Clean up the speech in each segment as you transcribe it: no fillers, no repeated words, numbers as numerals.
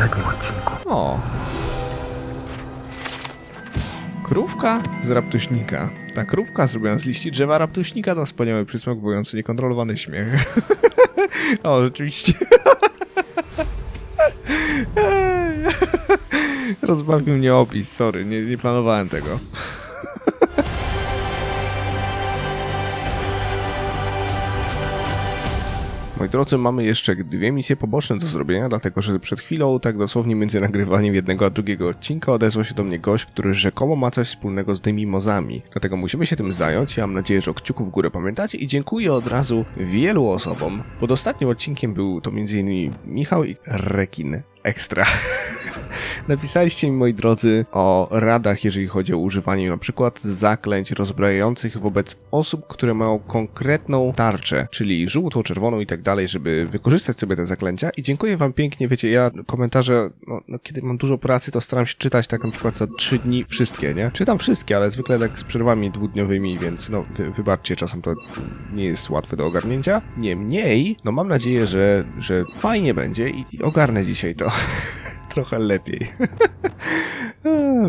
poprzednim odcinku. O! Krówka z raptuśnika. Ta krówka zrobiona z liści drzewa raptuśnika to wspaniały przysmak wywołujący niekontrolowany śmiech. O, rzeczywiście. Rozbawił mnie opis, sorry, nie planowałem tego. Moi drodzy, mamy jeszcze 2 misje poboczne do zrobienia, dlatego że przed chwilą, tak dosłownie między nagrywaniem jednego a drugiego odcinka, odezwał się do mnie gość, który rzekomo ma coś wspólnego z tymi mozami. Dlatego musimy się tym zająć, ja mam nadzieję, że o kciuku w górę pamiętacie i dziękuję od razu wielu osobom. Pod ostatnim odcinkiem był to m.in. Michał i Rekin. Ekstra. Napisaliście mi, moi drodzy, o radach, jeżeli chodzi o używanie na przykład zaklęć rozbrajających wobec osób, które mają konkretną tarczę, czyli żółtą, czerwoną i tak dalej, żeby wykorzystać sobie te zaklęcia. I dziękuję wam pięknie, wiecie, ja komentarze, kiedy mam dużo pracy, to staram się czytać tak na przykład za 3 dni wszystkie, nie? Czytam wszystkie, ale zwykle tak z przerwami 2-dniowymi, więc wybaczcie, czasem to nie jest łatwe do ogarnięcia. Niemniej, mam nadzieję, że fajnie będzie i ogarnę dzisiaj to. Trochę lepiej.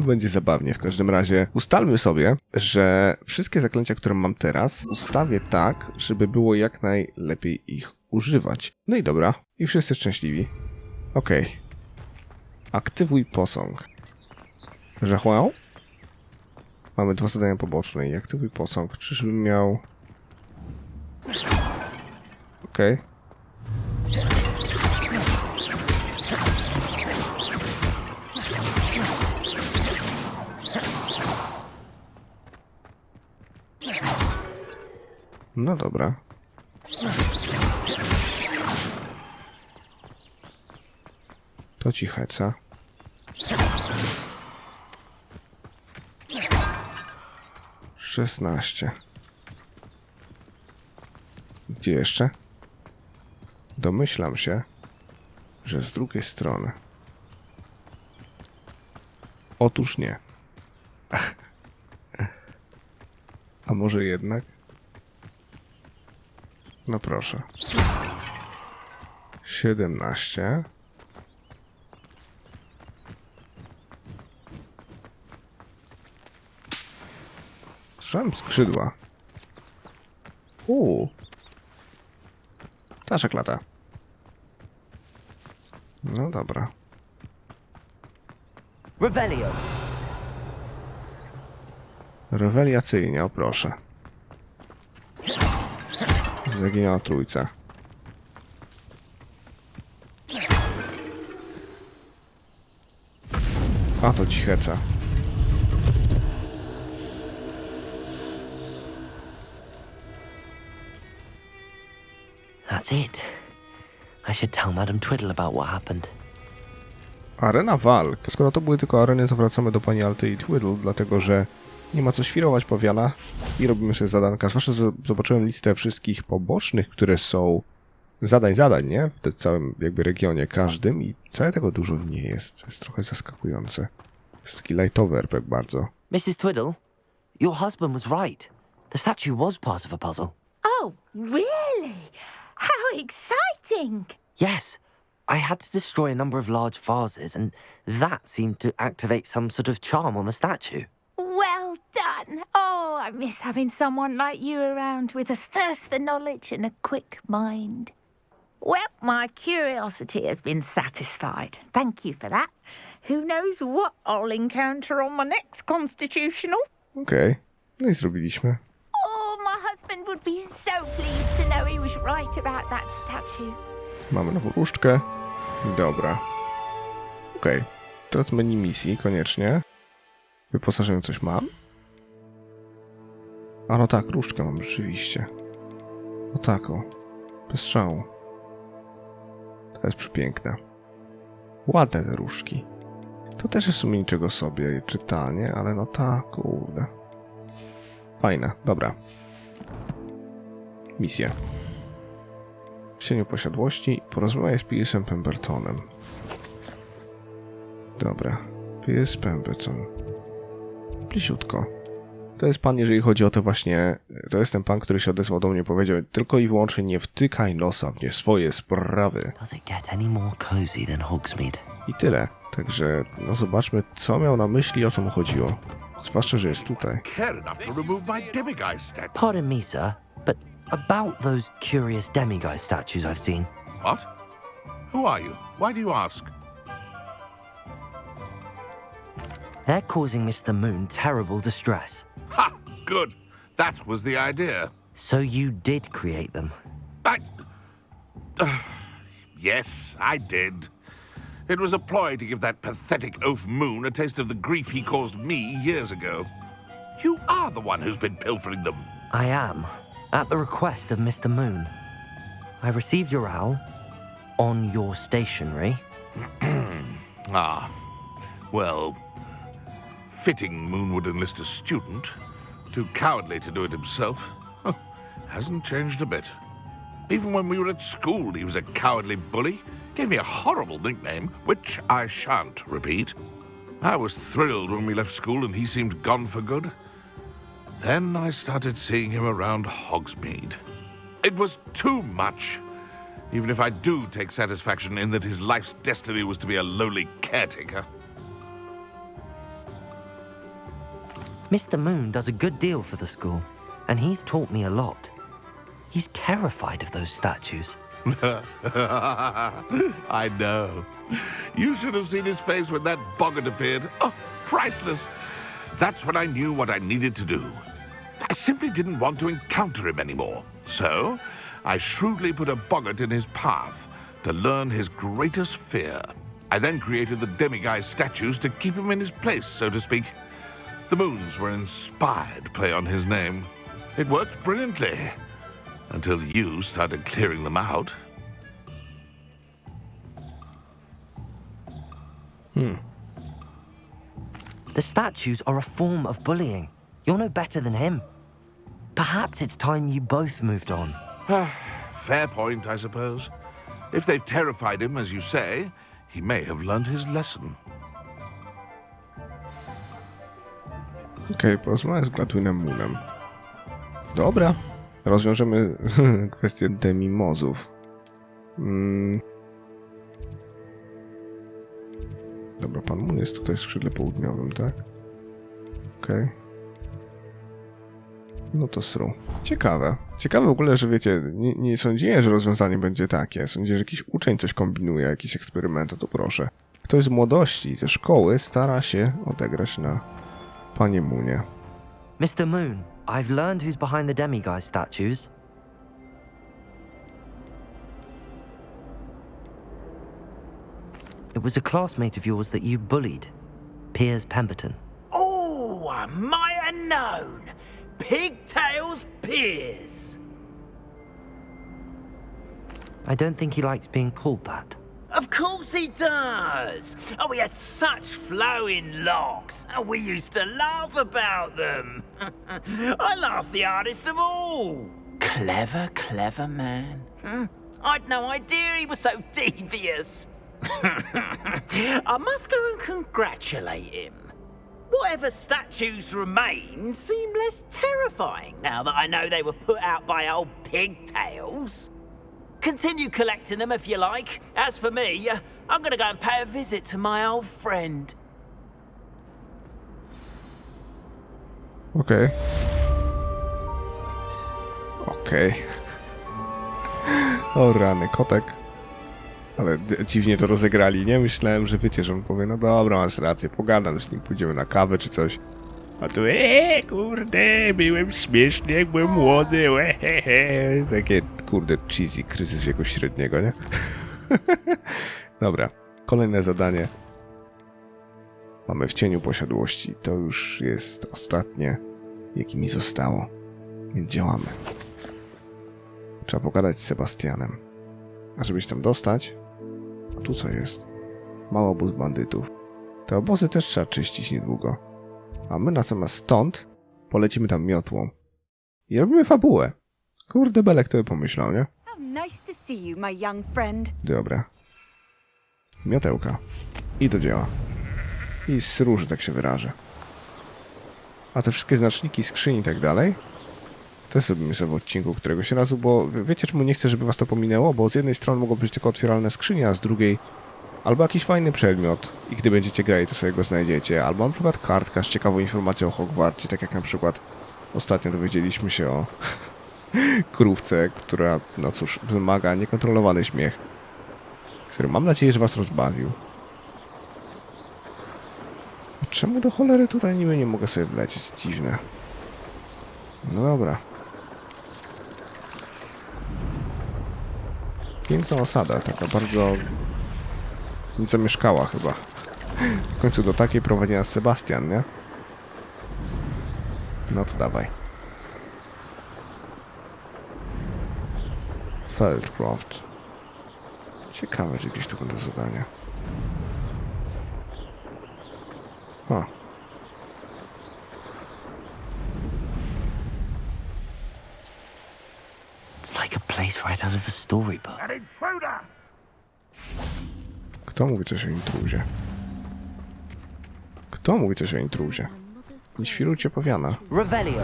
Będzie zabawnie. W każdym razie ustalmy sobie, że wszystkie zaklęcia, które mam teraz, ustawię tak, żeby było jak najlepiej ich używać. No i dobra. I wszyscy szczęśliwi. Okej. Aktywuj posąg. Żachłę? Mamy 2 zadania poboczne i aktywuj posąg. Czyżbym miał... Okej. No dobra. To ci heca. Szesnaście. Gdzie jeszcze? Domyślam się, że z drugiej strony. Otóż nie. A może jednak? No proszę. 17. Słyszałem skrzydła. Ptaszek lata. No dobra. Revelio. Reweliacyjnie, o proszę. Zaginiona trójca. A to ci heca. That's it. I should tell Madam Twiddle about what happened. Arena walk. Skoro to były tylko areny, to wracamy do pani Alty i Twiddle, dlatego że nie ma co świrować pawiana i robimy sobie zadanka. Zwłaszcza zobaczyłem listę wszystkich pobocznych, które są zadań, nie? W tym całym jakby regionie każdym i wcale tego dużo nie jest. To jest trochę zaskakujące. To jest taki lightowy RPG bardzo. Mrs. Twiddle, your husband was right. The statue was part of a puzzle. Oh, really? How exciting! Yes, I had to destroy a number of large vases, and that seemed to activate some sort of charm on the statue. Well done. Oh, I miss having someone like you around with a thirst for knowledge and a quick mind. Well, my curiosity has been satisfied. Thank you for that. Who knows what I'll encounter on my next constitutional? Okej. No i zrobiliśmy. Oh, my husband would be so pleased to know he was right about that statue. Mamy nową różdżkę. Dobra. Okej. Teraz menu misji, koniecznie. Wyposażenie coś mam? A no tak, różdżkę mam rzeczywiście. No tak, o. Bez szału. To jest przepiękne. Ładne te różdżki. To też jest w sumie niczego sobie, czytanie, ale no tak, kurde. Fajne, dobra. Misja. W cieniu posiadłości porozmawiaj z P.S.em Pembertonem. Dobra. P.S. Pemberton. Bliziutko. To jest pan, jeżeli chodzi o to właśnie... To jest ten pan, który się odezwał do mnie, powiedział tylko i wyłącznie nie wtykaj nosa w nie swoje sprawy. Does it get any more cozy than Hogsmeade? I tyle. Także no zobaczmy, co miał na myśli, o co mu chodziło. Zwłaszcza, że jest tutaj. Care enough to remove my demiguise statue. Pardon me, sir, but about those curious demiguise statues I've seen. What? Who are you? Why do you ask? They're causing Mr. Moon terrible distress. Ha! Good. That was the idea. So you did create them? Yes, I did. It was a ploy to give that pathetic oaf Moon a taste of the grief he caused me years ago. You are the one who's been pilfering them. I am, at the request of Mr. Moon. I received your owl on your stationery. Ah, well, fitting Moon would enlist a student. Too cowardly to do it himself. Huh, hasn't changed a bit. Even when we were at school, he was a cowardly bully. Gave me a horrible nickname, which I shan't repeat. I was thrilled when we left school and he seemed gone for good. Then I started seeing him around Hogsmeade. It was too much. Even if I do take satisfaction in that his life's destiny was to be a lowly caretaker. Mr. Moon does a good deal for the school, and he's taught me a lot. He's terrified of those statues. I know. You should have seen his face when that boggart appeared. Oh, priceless. That's when I knew what I needed to do. I simply didn't want to encounter him anymore. So, I shrewdly put a boggart in his path to learn his greatest fear. I then created the demiguise statues to keep him in his place, so to speak. The moons were inspired play on his name. It worked brilliantly. Until you started clearing them out. The statues are a form of bullying. You're no better than him. Perhaps it's time you both moved on. Fair point, I suppose. If they've terrified him, as you say, he may have learned his lesson. Okej, porozmawiam z Gladwinem Moonem. Dobra. Rozwiążemy kwestię demimozów. Dobra, pan Moon jest tutaj w skrzydle południowym, tak? Okej. No to sru. Ciekawe. Ciekawe w ogóle, że wiecie, nie sądziłem, że rozwiązanie będzie takie. Sądziłem, że jakiś uczeń coś kombinuje, jakiś eksperyment, to proszę. Ktoś z młodości, ze szkoły stara się odegrać na panie Moonie. Mr. Moon, I've learned who's behind the demiguise statues. It was a classmate of yours that you bullied, Piers Pemberton. Oh, I might have known. Pigtails Piers. I don't think he likes being called that. Of course he does. Oh, we had such flowing locks, and we used to laugh about them. I laughed the hardest of all. Clever, clever man. I'd no idea he was so devious. I must go and congratulate him. Whatever statues remain seem less terrifying now that I know they were put out by old pigtails. Continue collecting them if you like. As for me, I'm gonna go and pay a visit to my old friend. Okej. O rany, kotek. Ale dziwnie to rozegrali, nie? Myślałem, że wiecie, że on powie, no dobra, masz rację, pogadam z nim, pójdziemy na kawę czy coś. A tu, kurde, byłem śmieszny, jak byłem młody, Takie, kurde, cheesy, kryzys wieku średniego, nie? Dobra, kolejne zadanie. Mamy w cieniu posiadłości. To już jest ostatnie, jakie mi zostało. Więc działamy. Trzeba pogadać z Sebastianem. A żeby się tam dostać... A tu co jest? Mały obóz bandytów. Te obozy też trzeba czyścić niedługo. A my natomiast stąd polecimy tam miotłą. I robimy fabułę. Kurde belek, kto by pomyślał, nie? Dobra. Miotełka. I do dzieła. I sru, że tak się wyrażę. A te wszystkie znaczniki, skrzyni i tak dalej, to zrobimy sobie w odcinku któregoś razu, bo wiecie czemu nie chcę, żeby was to pominęło? Bo z jednej strony mogą być tylko otwieralne skrzynie, a z drugiej albo jakiś fajny przedmiot i gdy będziecie grali, to sobie go znajdziecie, albo na przykład kartka z ciekawą informacją o Hogwarcie, tak jak na przykład ostatnio dowiedzieliśmy się o krówce, która, no cóż, wymaga niekontrolowany śmiech, który mam nadzieję, że was rozbawił. Czemu do cholery tutaj niby nie mogę sobie wlecieć? Dziwne. No dobra. Piękna osada, taka bardzo niezamieszkała chyba. W końcu do takiej prowadzi nas Sebastian, nie? No to dawaj. Feldcroft. Ciekawe, czy jakieś tu będą zadania. O. It's like a place right out of a storybook. Kto mówi coś o intruzie? Kto mówi coś o intruzie? Nie świrujcie powiana. Revelio.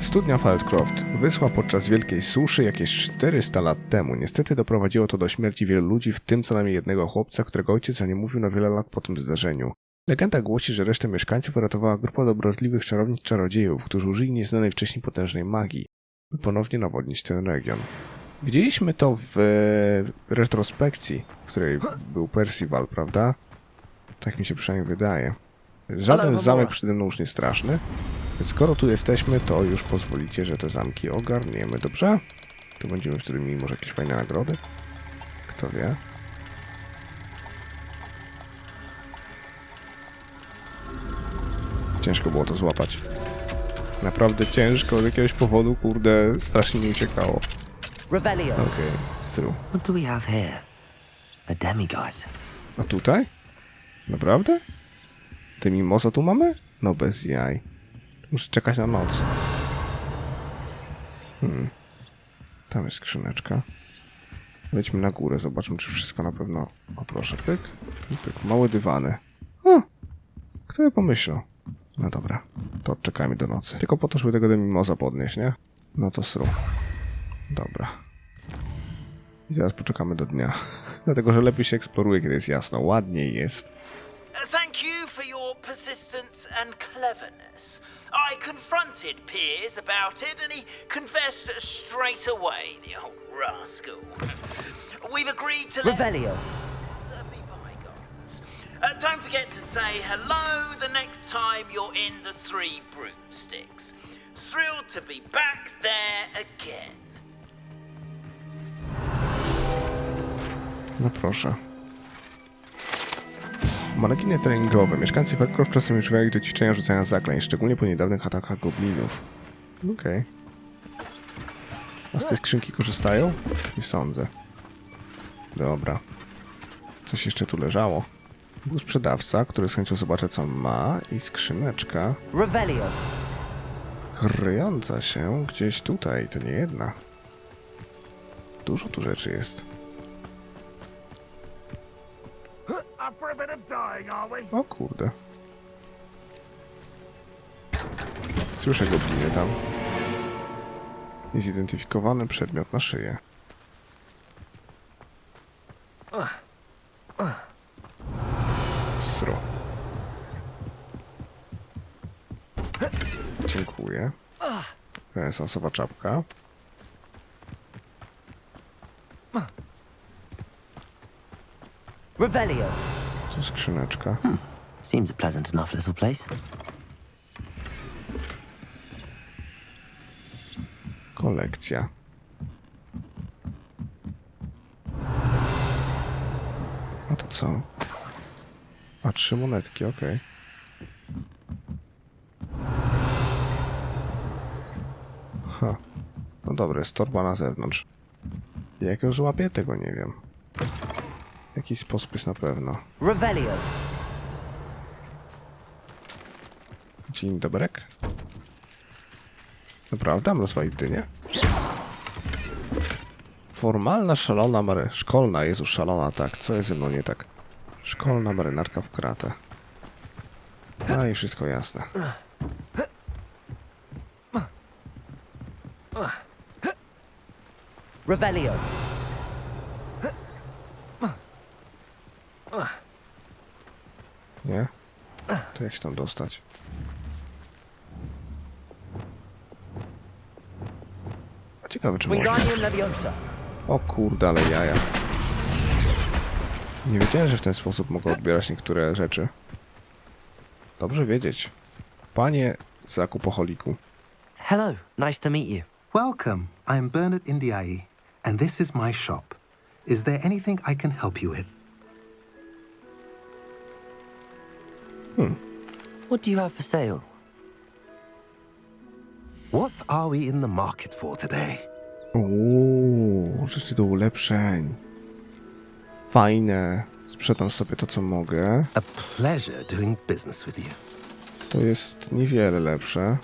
Studnia Feldcroft wyschła podczas wielkiej suszy jakieś 400 lat temu. Niestety doprowadziło to do śmierci wielu ludzi, w tym co najmniej jednego chłopca, którego ojciec zaniemówił na wiele lat po tym zdarzeniu. Legenda głosi, że resztę mieszkańców uratowała grupa dobrotliwych czarownic czarodziejów, którzy użyli nieznanej wcześniej potężnej magii, by ponownie nawodnić ten region. Widzieliśmy to w retrospekcji, w której był Percival, prawda? Tak mi się przynajmniej wydaje. Żaden zamek przede mną już nie straszny. Więc skoro tu jesteśmy, to już pozwolicie, że te zamki ogarniemy, dobrze? Tu będziemy wtedy mieli może jakieś fajne nagrody? Kto wie? Ciężko było to złapać. Naprawdę ciężko, z jakiegoś powodu, kurde, strasznie mi uciekało. Revelio. Okej, stru. What do we have here? A demiguise. A tutaj? Naprawdę? Ty mimosa tu mamy? No bez jaj. Muszę czekać na noc. Tam jest skrzyneczka. Lećmy na górę, zobaczmy, czy wszystko na pewno... O proszę, pyk. I pyk. Małe dywany. O! Kto by pomyślał? No dobra, to odczekajmy do nocy. Tylko po to, żeby tego mimosa podnieść, nie? No to sru. Dobra. I zaraz poczekamy do dnia. Dlatego, że lepiej się eksploruje, kiedy jest jasno. Ładniej jest. Thank you for your persistence and cleverness. I confronted Piers about it and he confessed straight away, the old rascal. We've agreed to let... Revelio. Be bygones. Don't forget to say hello the next time you're in the Three Broomsticks. Thrilled to be back there again. No proszę. Manekiny treningowe. Mieszkańcy Feldcroft czasem używają ich do ćwiczenia rzucania zaklęć, szczególnie po niedawnych atakach goblinów. Okej. A z tej skrzynki korzystają? Nie sądzę. Dobra. Coś jeszcze tu leżało. Był sprzedawca, który z chęcią zobaczy, co ma, i skrzyneczka Revelio. kryjąca się gdzieś tutaj. To nie jedna. Dużo tu rzeczy jest. O kurde. Słyszę gobliny tam. Niezidentyfikowany przedmiot na szyję. Sro. Dziękuję. Renesansowa czapka. Revelio. To skrzyneczka. Seems a pleasant enough little place. Kolekcja. A to co? A 3 monetki, okej. Ha. No dobra, jest torba na zewnątrz. Jak ją złapię, tego nie wiem. W jakiś sposób jest na pewno. Revelio. Dzień dobrek. Naprawdę? Mam rozwalić dynię? Formalna, szalona szkolna, Jezu, szalona, tak. Co jest ze mną nie tak? Szkolna marynarka w kratę. No i wszystko jasne. Revelio. Nie? To jak się tam dostać? A ciekawe, czy można. O kurde, ale jaja. Nie wiedziałem, że w ten sposób mogę odbierać niektóre rzeczy. Dobrze wiedzieć. Panie zakupoholiku. Hello, nice to meet you. Welcome. I'm Bernard Indiaye, and this is my shop. Is there anything I can help you with? What do you have for sale? What are we in the market for today? Uuu, rzeczy do ulepszeń. Fajne. Sprzedam sobie to, co mogę. A pleasure doing business with you. To jest niewiele lepsze.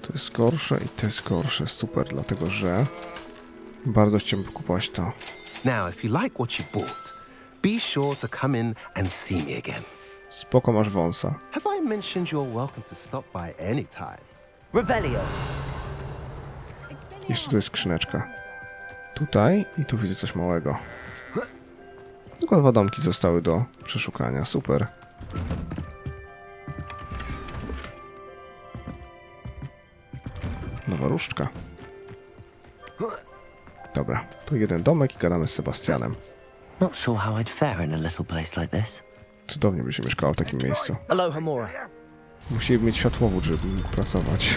To jest gorsze i to jest gorsze. Super, dlatego że bardzo chciałbym kupować to. Now, if you like what you bought, be sure to come in and see me again. Spoko, masz wąsa. Have I mentioned you're welcome to stop by any time? Revelio. Jeszcze tu jest skrzyneczka. Tutaj i tu widzę coś małego. Tylko 2 domki zostały do przeszukania. Super. Nowa różdżka. Dobra, tu 1 domek i gadamy z Sebastianem. Not sure how I'd fare in a little place like this. Cudownie by się mieszkało w takim miejscu. Hello, Hamura. Musieli mieć światłowód, żeby mógł pracować.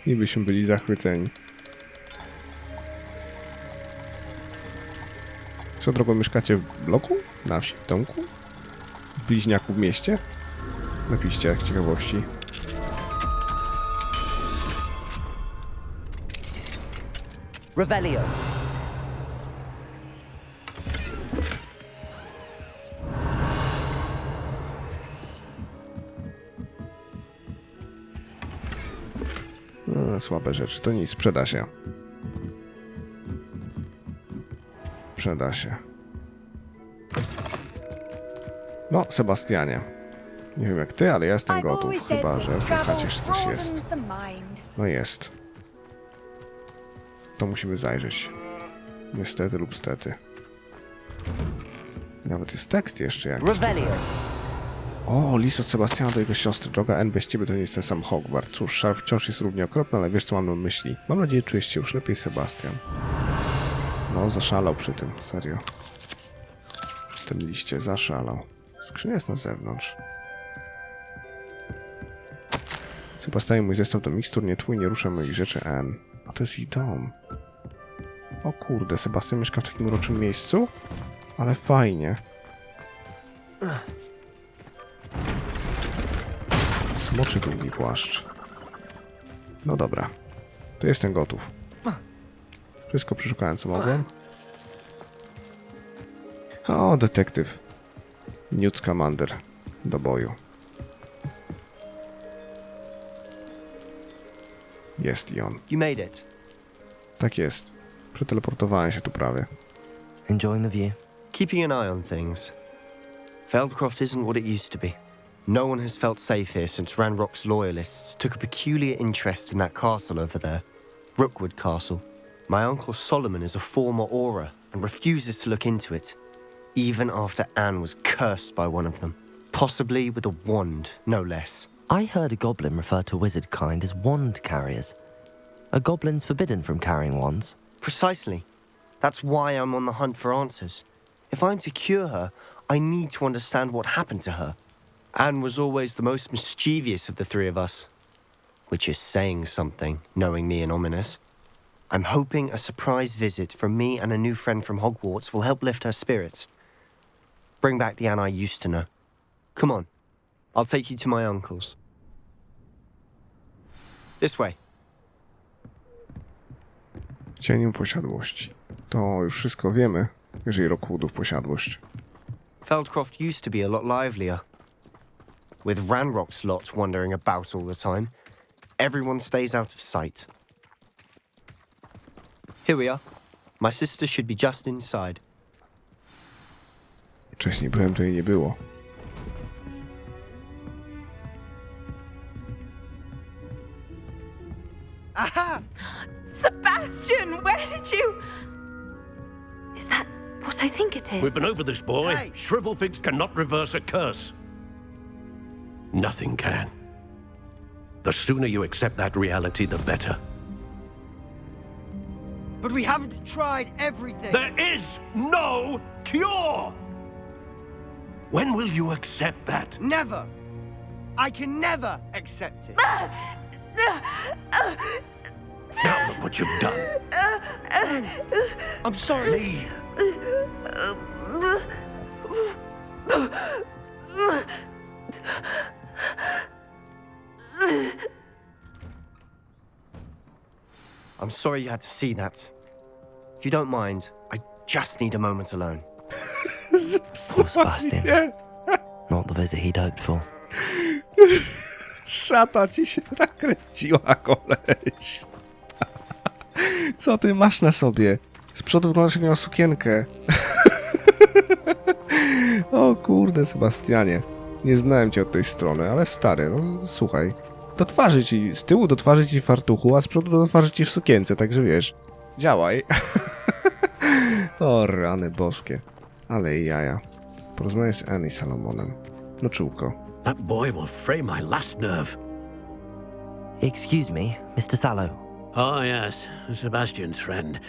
I byśmy byli zachwyceni. Co drogą mieszkacie w bloku? Na wsi? W domku? W bliźniaku w mieście? Napiszcie jak ciekawości. Revelio. No, słabe rzeczy, to nic, sprzeda się. Sprzeda się. No, Sebastianie. Nie wiem jak ty, ale ja jestem gotów, chyba że w tej chacie jeszcze coś jest. No jest. To musimy zajrzeć. Niestety lub stety. Nawet jest tekst jeszcze jakiś. Revelio. O, list od Sebastiana do jego siostry. Droga N, bez ciebie to nie jest ten sam Hogwart. Cóż, szarp wciąż jest równie okropny, ale wiesz co mam na myśli. Mam nadzieję, czujesz się już lepiej, Sebastian. No, zaszalał przy tym, serio. W tym liście zaszalał. Skrzynia jest na zewnątrz. Sebastianie, mój zestaw do mikstur, nie twój, nie ruszę moich rzeczy, N. A to jest ich dom. O kurde, Sebastian mieszka w takim uroczym miejscu? Ale fajnie. Smoczy długi płaszcz. No dobra. To jestem gotów. Wszystko przeszukałem, co mogłem. O, detektyw. Newt Scamander. Do boju. Jest i on. You made it. Tak jest. Przeteleportowałem się tu prawie. Enjoying the view? Keeping an eye on things. Feldcroft isn't what it used to be. No one has felt safe here since Ranrock's loyalists took a peculiar interest in that castle over there. Rookwood Castle. My uncle Solomon is a former Auror and refuses to look into it, even after Anne was cursed by one of them. Possibly with a wand, no less. I heard a goblin refer to wizard kind as wand carriers. Are goblins forbidden from carrying wands? Precisely. That's why I'm on the hunt for answers. If I'm to cure her, I need to understand what happened to her. Anne was always the most mischievous of the three of us. Which is saying something, knowing me and ominous. I'm hoping a surprise visit from me and a new friend from Hogwarts will help lift her spirits. Bring back the Anne I used to know. Come on. I'll take you to my uncle's. This way. W cieniu posiadłości. To już wszystko wiemy, jeżeli Rookwoodów posiadłość. Feldcroft used to be a lot livelier. With Ranrock's lot wandering about all the time, everyone stays out of sight. Here we are. My sister should be just inside. Wcześniej byłem, to jej nie było. Aha! Sebastian, where did you... Is that I think it is. We've been over this, boy. Hey! Shrivelfigs cannot reverse a curse. Nothing can. The sooner you accept that reality, the better. But we haven't tried everything. There is no cure! When will you accept that? Never. I can never accept it. Now look what you've done. I'm sorry. Leave. I'm sorry you had to see that. If you don't mind, I just need a moment alone. Poor Sebastian. Not the visit he'd hoped for. Szata ci się nakręciła, koleś. Co ty masz na sobie? Z przodu wyglądasz jak miał sukienkę. O kurde, Sebastianie. Nie znałem cię od tej strony, ale stary, no słuchaj. Do twarzy ci, z tyłu do twarzy ci w fartuchu, a z przodu do twarzy ci w sukience, także wiesz. Działaj. O rany boskie. Ale jaja. Porozmawiaj z Annie Salomonem. No czułko. That boy will fray my last nerve. Excuse me, Mr. Sallow. Oh, yes, Sebastian's friend.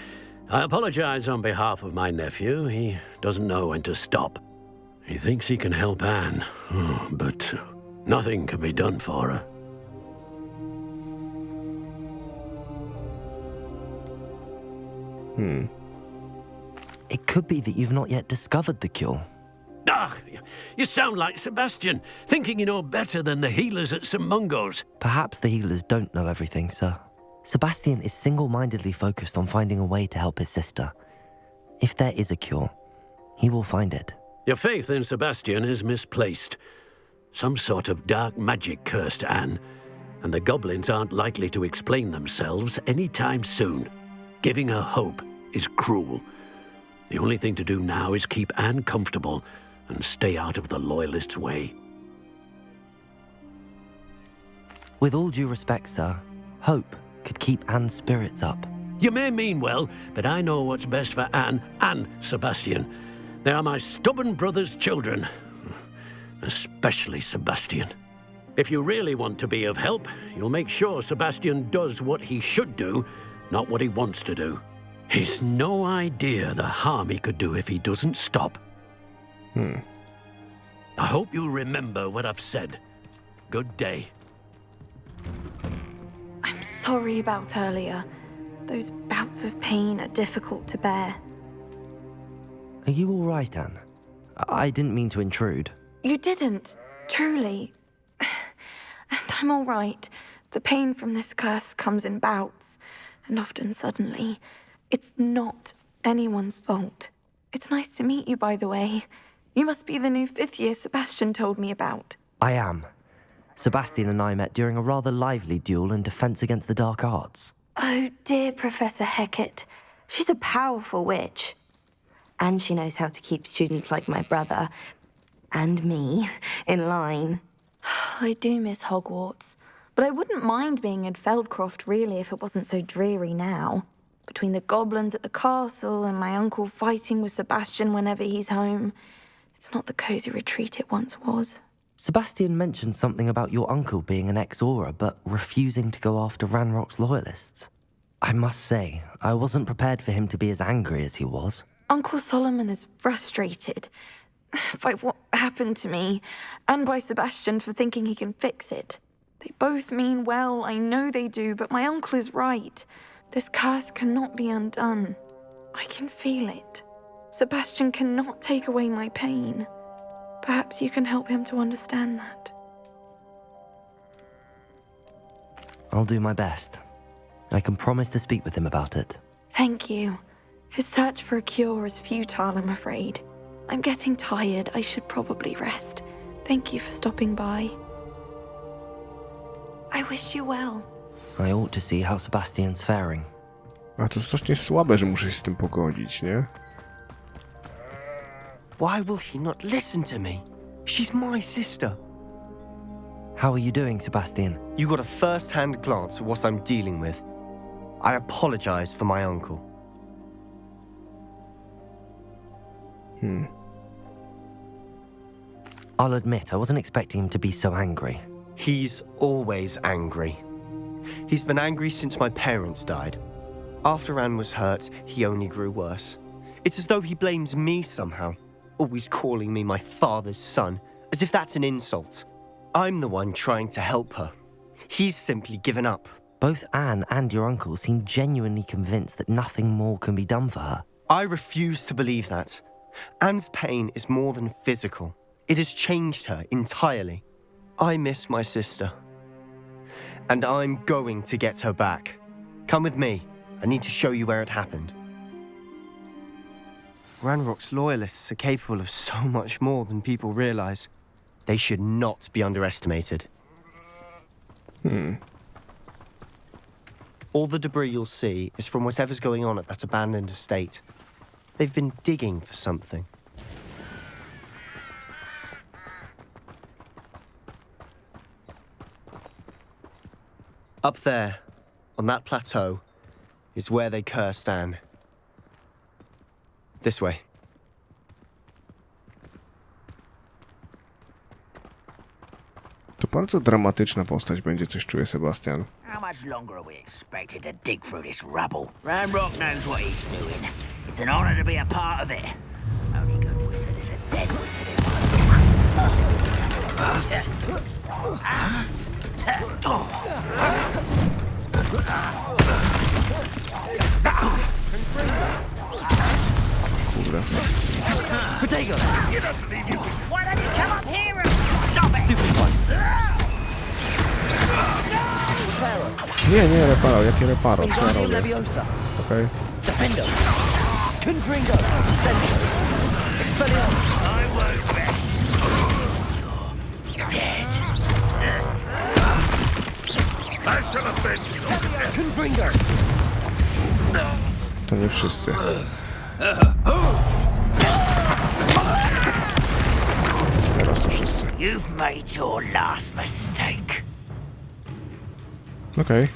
I apologize on behalf of my nephew. He doesn't know when to stop. He thinks he can help Anne, but nothing can be done for her. It could be that you've not yet discovered the cure. Ah, you sound like Sebastian, thinking you know better than the healers at St. Mungo's. Perhaps the healers don't know everything, sir. Sebastian is single-mindedly focused on finding a way to help his sister. If there is a cure, he will find it. Your faith in Sebastian is misplaced. Some sort of dark magic cursed Anne, and the goblins aren't likely to explain themselves anytime soon. Giving her hope is cruel. The only thing to do now is keep Anne comfortable and stay out of the Loyalists' way. With all due respect, sir, hope could keep Anne's spirits up. You may mean well, but I know what's best for Anne and Sebastian. They are my stubborn brother's children. Especially Sebastian. If you really want to be of help, you'll make sure Sebastian does what he should do, not what he wants to do. He's no idea the harm he could do if he doesn't stop. I hope you'll remember what I've said. Good day. I'm sorry about earlier. Those bouts of pain are difficult to bear. Are you all right, Anne? I didn't mean to intrude. You didn't, truly. And I'm all right. The pain from this curse comes in bouts, and often suddenly. It's not anyone's fault. It's nice to meet you, by the way. You must be the new 5th year Sebastian told me about. I am. Sebastian and I met during a rather lively duel in defense against the dark arts. Oh, dear Professor Hecat. She's a powerful witch. And she knows how to keep students like my brother, and me, in line. I do miss Hogwarts, but I wouldn't mind being in Feldcroft, really, if it wasn't so dreary now. Between the goblins at the castle and my uncle fighting with Sebastian whenever he's home, it's not the cosy retreat it once was. Sebastian mentioned something about your uncle being an ex-Aura, but refusing to go after Ranrock's loyalists. I must say, I wasn't prepared for him to be as angry as he was. Uncle Solomon is frustrated by what happened to me, and by Sebastian for thinking he can fix it. They both mean well, I know they do, but my uncle is right. This curse cannot be undone. I can feel it. Sebastian cannot take away my pain. Perhaps you can help him to understand that. I'll do my best. I can promise to speak with him about it. Thank you. His search for a cure is futile, I'm afraid. I'm getting tired. I should probably rest. Thank you for stopping by. I wish you well. I ought to see how Sebastian's faring. A to strasznie słabe, że muszę się z tym pogodzić, nie? Why will he not listen to me? She's my sister. How are you doing, Sebastian? You got a first-hand glance at what I'm dealing with. I apologize for my uncle. I'll admit, I wasn't expecting him to be so angry. He's always angry. He's been angry since my parents died. After Anne was hurt, he only grew worse. It's as though he blames me somehow, always calling me my father's son, as if that's an insult. I'm the one trying to help her. He's simply given up. Both Anne and your uncle seem genuinely convinced that nothing more can be done for her. I refuse to believe that. Anne's pain is more than physical. It has changed her entirely. I miss my sister. And I'm going to get her back. Come with me. I need to show you where it happened. Ranrock's loyalists are capable of so much more than people realize. They should not be underestimated. All the debris you'll see is from whatever's going on at that abandoned estate. They've been digging for something. Up there, on that plateau, is where they cursed Anne. This way. To bardzo dramatyczna postać będzie, coś czuje Sebastian. How much longer are we expected to dig through this rubble? Ranrock knows what he's doing. It's an honor to be a part of it. Only good wizard is a dead wizard in my Kurde. Potato! Why don't you come up here and stop it? Stupid one. Nie, reparo, jakie reparo? Co ja robię? Leviosa. Okej. Defendo. Confringo. Incendio. Expelliarmus. I won't rest. You're dead. Confringo. To nie wszyscy. Teraz to wszyscy. You've made your last mistake. Okej.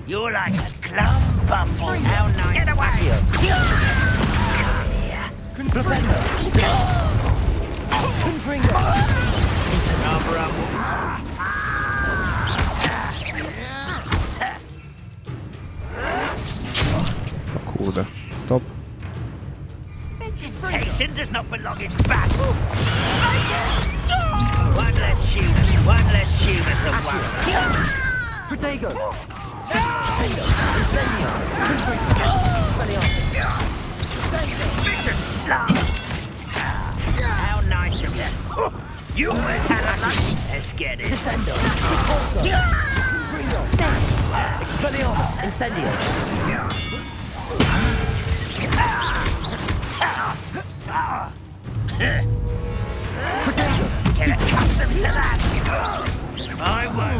You're like a glum bumble. How nice. Get away! Come here. Confringo. Confringo. O kurde. Top. Vegetation does not belong in battle. One less human to worry. Protego. Defendo. Incendio. Confringo. Expelliarmus. Vicious blood. How nice of you. You always had a lunch. Let's get it. Descendo. Repulso. Confringo. Expelliarmus. Incendio. Protego. Get accustomed to that. I won't.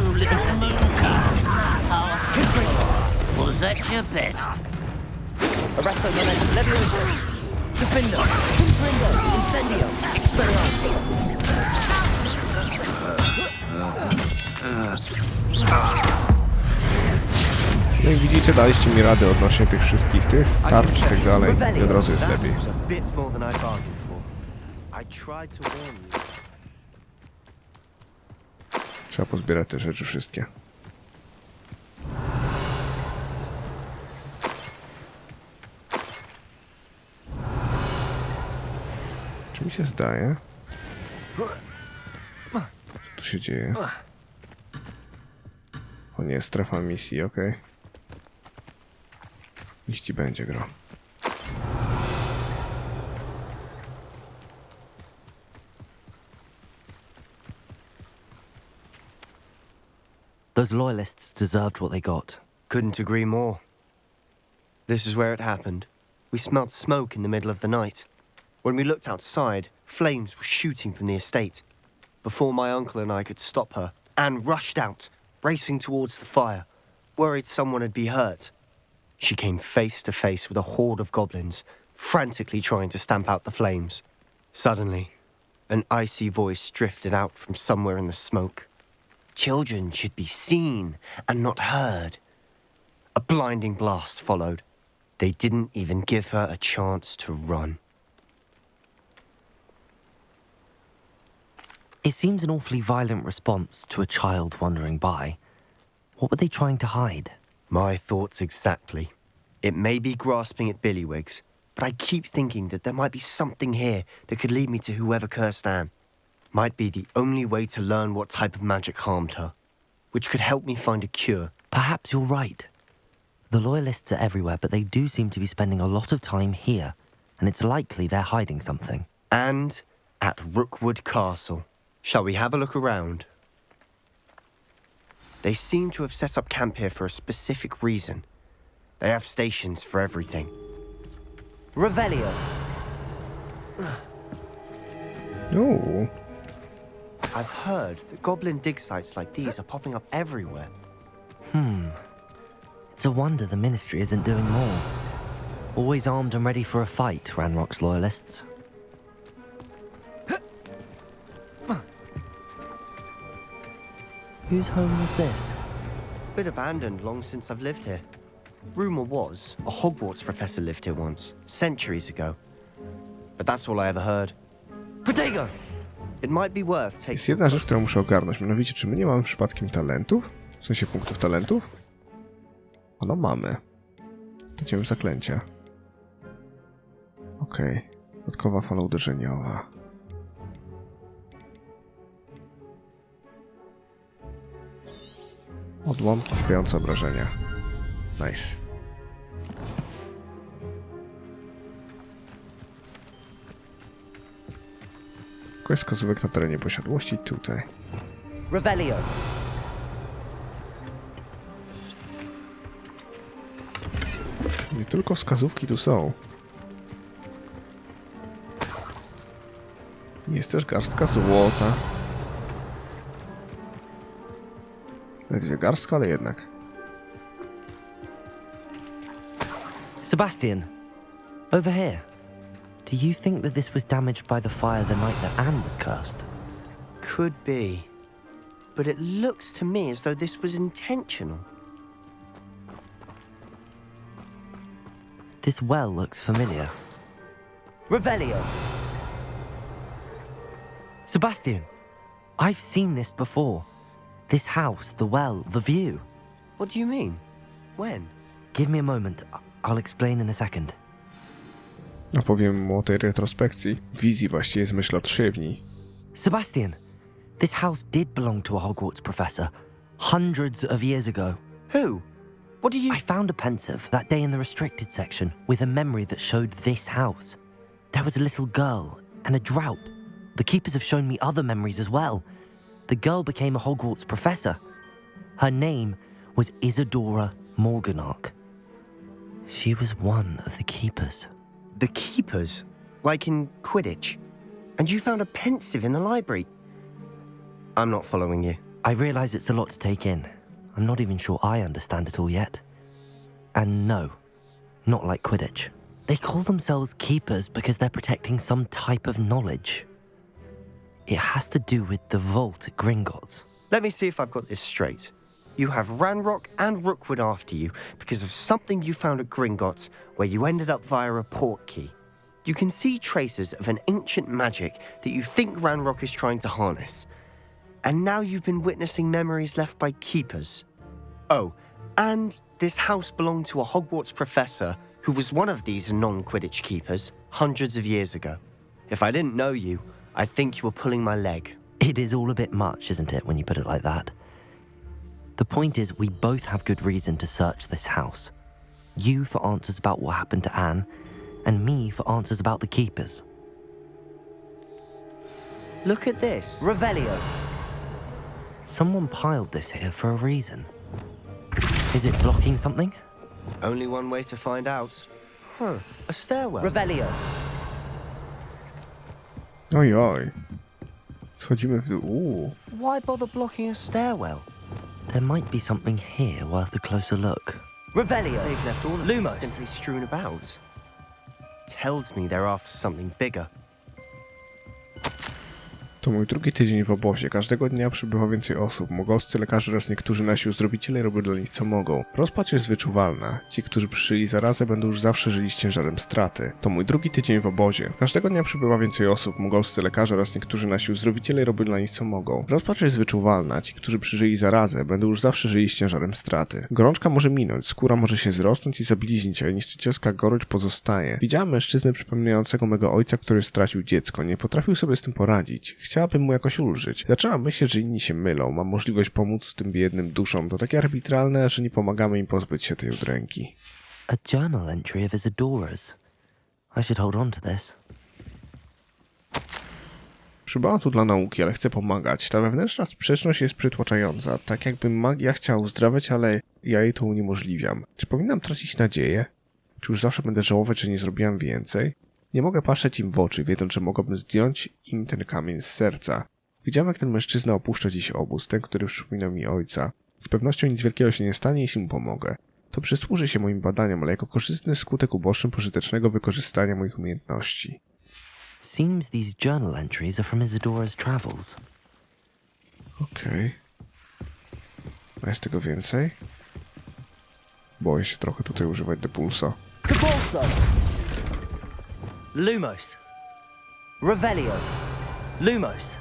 Was that your best? Arresto momento. Leviosa. Defendo. Confringo. Incendio. Expelliarmus. No i widzicie, daliście mi radę odnośnie tych wszystkich tarcz i tak dalej i od razu jest lepiej. Trzeba pozbierać te rzeczy wszystkie. Czy mi się zdaje? Co tu się dzieje? O nie, strefa misji, okej. Niech ci będzie, gro. Those loyalists deserved what they got. Couldn't agree more. This is where it happened. We smelled smoke in the middle of the night. When we looked outside, flames were shooting from the estate. Before my uncle and I could stop her, Anne rushed out, racing towards the fire, worried someone had been hurt. She came face to face with a horde of goblins, frantically trying to stamp out the flames. Suddenly, an icy voice drifted out from somewhere in the smoke. Children should be seen and not heard. A blinding blast followed. They didn't even give her a chance to run. It seems an awfully violent response to a child wandering by. What were they trying to hide? My thoughts exactly. It may be grasping at Billywigs, but I keep thinking that there might be something here that could lead me to whoever cursed Anne. Might be the only way to learn what type of magic harmed her, which could help me find a cure. Perhaps you're right. The Loyalists are everywhere, but they do seem to be spending a lot of time here, and it's likely they're hiding something. And at Rookwood Castle. Shall we have a look around? They seem to have set up camp here for a specific reason. They have stations for everything. Revelio. Oh. I've heard that goblin dig sites like these are popping up everywhere. It's a wonder the Ministry isn't doing more. Always armed and ready for a fight, Ranrock's Loyalists. Whose home was this? Been abandoned long since I've lived here. Rumour was a Hogwarts professor lived here once, centuries ago. But that's all I ever heard. Protego! It might be worth Jest taking... jedna rzecz, którą muszę ogarnąć. Mianowicie, czy my nie mamy przypadkiem talentów? W sensie punktów talentów? No mamy. Będziemy zaklęcia. Okej. Dodatkowa fala uderzeniowa. Odłamki zadające obrażenia. Nice. Quest wskazówek na terenie posiadłości tutaj. Revelio. Nie tylko wskazówki tu są. Jest też garstka złota. Ledwie garstka, ale jednak. Sebastian, over here. Do you think that this was damaged by the fire the night that Anne was cursed? Could be. But it looks to me as though this was intentional. This well looks familiar. Revelio! Sebastian, I've seen this before. This house, the well, the view. What do you mean? When? Give me a moment. I'll explain in a second. Opowiem mu o tej retrospekcji. Wizji właściwie z myśl odszywni. Sebastian, this house did belong to a Hogwarts professor hundreds of years ago. Who? What do you... I found a pensive that day in the restricted section with a memory that showed this house. There was a little girl and a drought. The keepers have shown me other memories as well. The girl became a Hogwarts professor. Her name was Isadora Morganach. She was one of the keepers. The keepers? Like in Quidditch? And you found a pensive in the library? I'm not following you. I realize it's a lot to take in. I'm not even sure I understand it all yet. And no, not like Quidditch. They call themselves keepers because they're protecting some type of knowledge. It has to do with the vault at Gringotts. Let me see if I've got this straight. You have Ranrock and Rookwood after you because of something you found at Gringotts where you ended up via a portkey. You can see traces of an ancient magic that you think Ranrock is trying to harness. And now you've been witnessing memories left by keepers. Oh, and this house belonged to a Hogwarts professor who was one of these non-Quidditch keepers hundreds of years ago. If I didn't know you, I'd think you were pulling my leg. It is all a bit much, isn't it, when you put it like that? The point is, we both have good reason to search this house. You for answers about what happened to Anne, and me for answers about the keepers. Look at this. Revelio. Someone piled this here for a reason. Is it blocking something? Only one way to find out. Huh, a stairwell. Revelio. Oj, oj. Schodzimy w dół. Why bother blocking a stairwell? There might be something here worth a closer look. Revelio. They've left all of Lumos. this simply strewn about. Tells me they're after something bigger. To mój drugi tydzień w obozie. Każdego dnia przybywa więcej osób. Mogąscy lekarze oraz niektórzy nasi uzdrowiciele robią dla nich co mogą. Rozpacz jest wyczuwalna. Ci, którzy przyjęli zarazę, będą już zawsze żyli z ciężarem straty. To mój drugi tydzień w obozie. Każdego dnia przybywa więcej osób. Mogąscy lekarze oraz niektórzy nasi uzdrowiciele robią dla nich co mogą. Rozpacz jest wyczuwalna. Ci, którzy przyjęli zarazę, będą już zawsze żyli z ciężarem straty. Gorączka może minąć, skóra może się zrosnąć i zabliźnić, a niszczycielska gorycz pozostaje. Widziałem mężczyznę przypominającego mego ojca, który stracił dziecko. Nie potrafił sobie z tym poradzić. Chciałabym mu jakoś ulżyć. Zaczęłam myśleć, że inni się mylą. Mam możliwość pomóc tym biednym duszom. To takie arbitralne, że nie pomagamy im pozbyć się tej udręki. A journal entry of Isadora's. I should hold on to this. Przybyłam tu dla nauki, ale chcę pomagać. Ta wewnętrzna sprzeczność jest przytłaczająca. Tak jakby magia chciała uzdrawiać, ale ja jej to uniemożliwiam. Czy powinnam tracić nadzieję? Czy już zawsze będę żałować, że nie zrobiłam więcej? Nie mogę patrzeć im w oczy, wiedząc, że mogłabym zdjąć im ten kamień z serca. Widziałem, jak ten mężczyzna opuszcza dziś obóz, ten, który przypomina mi ojca. Z pewnością nic wielkiego się nie stanie, jeśli mu pomogę. To przysłuży się moim badaniom, ale jako korzystny skutek uboczny pożytecznego wykorzystania moich umiejętności. Seems these journal entries are from Isadora's travels. Okej. A jest tego więcej? Boję się trochę tutaj używać depulsa. Depulso! Lumos! Revelio! Lumos!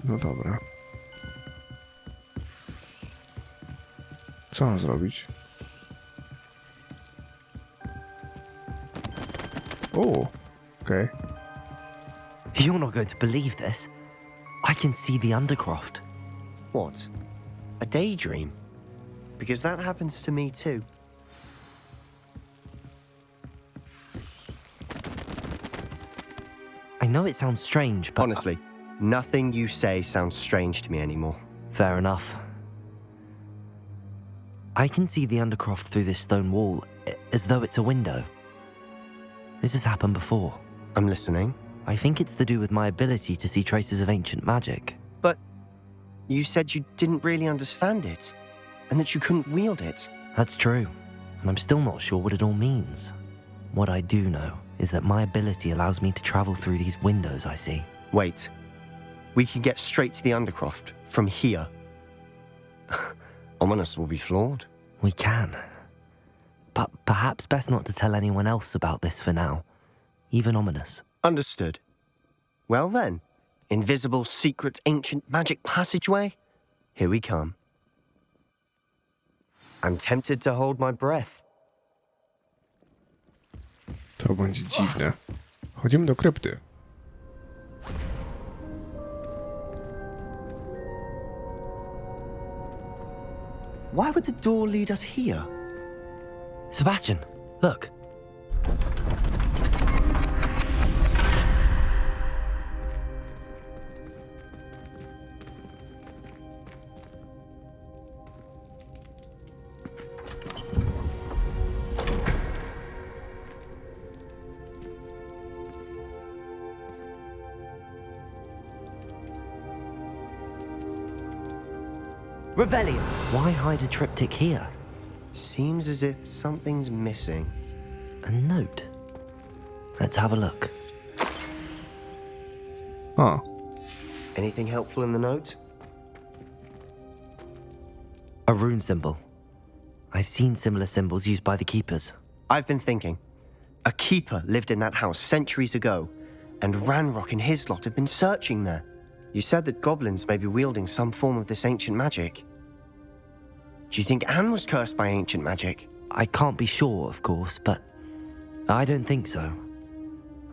No dobra. Co mam zrobić? O, okej. You're not going to believe this. I can see the Undercroft. What? A daydream? Because that happens to me too. I know it sounds strange, but... Honestly, nothing you say sounds strange to me anymore. Fair enough. I can see the Undercroft through this stone wall, as though it's a window. This has happened before. I'm listening. I think it's to do with my ability to see traces of ancient magic. But you said you didn't really understand it, and that you couldn't wield it. That's true, and I'm still not sure what it all means. What I do know is that my ability allows me to travel through these windows I see. Wait. We can get straight to the Undercroft from here. Ominous will be flawed. We can. But perhaps best not to tell anyone else about this for now. Even Ominous. Understood. Well then, invisible, secret, ancient magic passageway? Here we come. I'm tempted to hold my breath. To będzie dziwne. Chodzimy do krypty. Why would the door lead us here? Sebastian, look. Revelio. Why hide a triptych here? Seems as if something's missing. A note. Let's have a look. Huh. Anything helpful in the note? A rune symbol. I've seen similar symbols used by the keepers. I've been thinking. A keeper lived in that house centuries ago, and Ranrock and his lot have been searching there. You said that goblins may be wielding some form of this ancient magic. Do you think Anne was cursed by ancient magic? I can't be sure, of course, but I don't think so.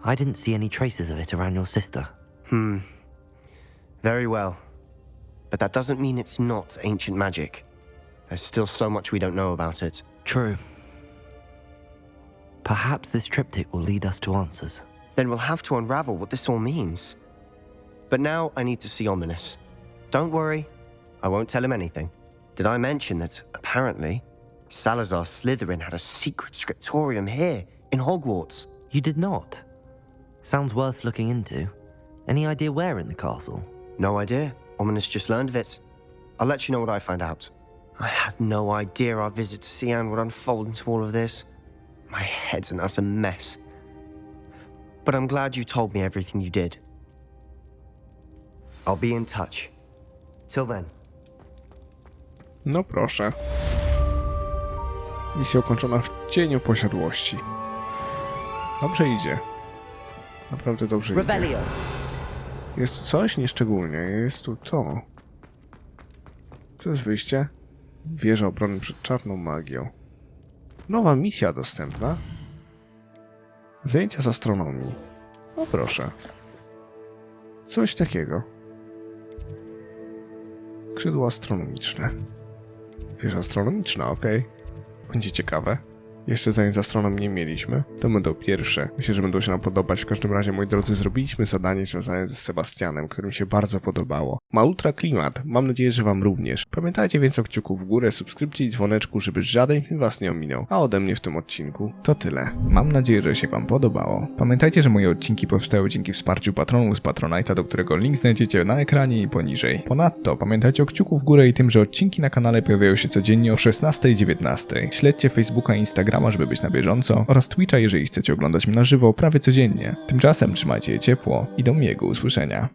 I didn't see any traces of it around your sister. Very well. But that doesn't mean it's not ancient magic. There's still so much we don't know about it. True. Perhaps this triptych will lead us to answers. Then we'll have to unravel what this all means. But now I need to see Ominous. Don't worry, I won't tell him anything. Did I mention that, apparently, Salazar Slytherin had a secret scriptorium here, in Hogwarts? You did not? Sounds worth looking into. Any idea where in the castle? No idea. Ominous just learned of it. I'll let you know what I find out. I had no idea our visit to Cian would unfold into all of this. My head's an utter mess. but I'm glad you told me everything you did. I'll be in touch. Till then. No proszę. Misja ukończona w cieniu posiadłości. Dobrze idzie. Naprawdę dobrze idzie. Jest tu coś? Nieszczególnie. Jest tu to. To jest wyjście. Wieża obrony przed czarną magią. Nowa misja dostępna. Zajęcia z astronomii. No proszę. Coś takiego. Skrzydło astronomiczne. Wieża astronomiczna, okej. Będzie ciekawe. Jeszcze zajęć z astronomii nie mieliśmy. To będą pierwsze. Myślę, że będą się nam podobać. W każdym razie, moi drodzy, zrobiliśmy zadanie związane ze Sebastianem, którym się bardzo podobało. Ma ultra klimat. Mam nadzieję, że wam również. Pamiętajcie więc o kciuku w górę, subskrypcji i dzwoneczku, żeby żaden film was nie ominął. A ode mnie w tym odcinku to tyle. Mam nadzieję, że się wam podobało. Pamiętajcie, że moje odcinki powstały dzięki wsparciu patronów z Patronite'a, do którego link znajdziecie na ekranie i poniżej. Ponadto pamiętajcie o kciuku w górę i tym, że odcinki na kanale pojawiają się codziennie o 16 i 19. Śledźcie Facebooka i Instagrama, żeby być na bieżąco, oraz Twitcha, jeżeli chcecie oglądać mnie na żywo prawie codziennie. Tymczasem trzymajcie je ciepło i do miłego usłyszenia.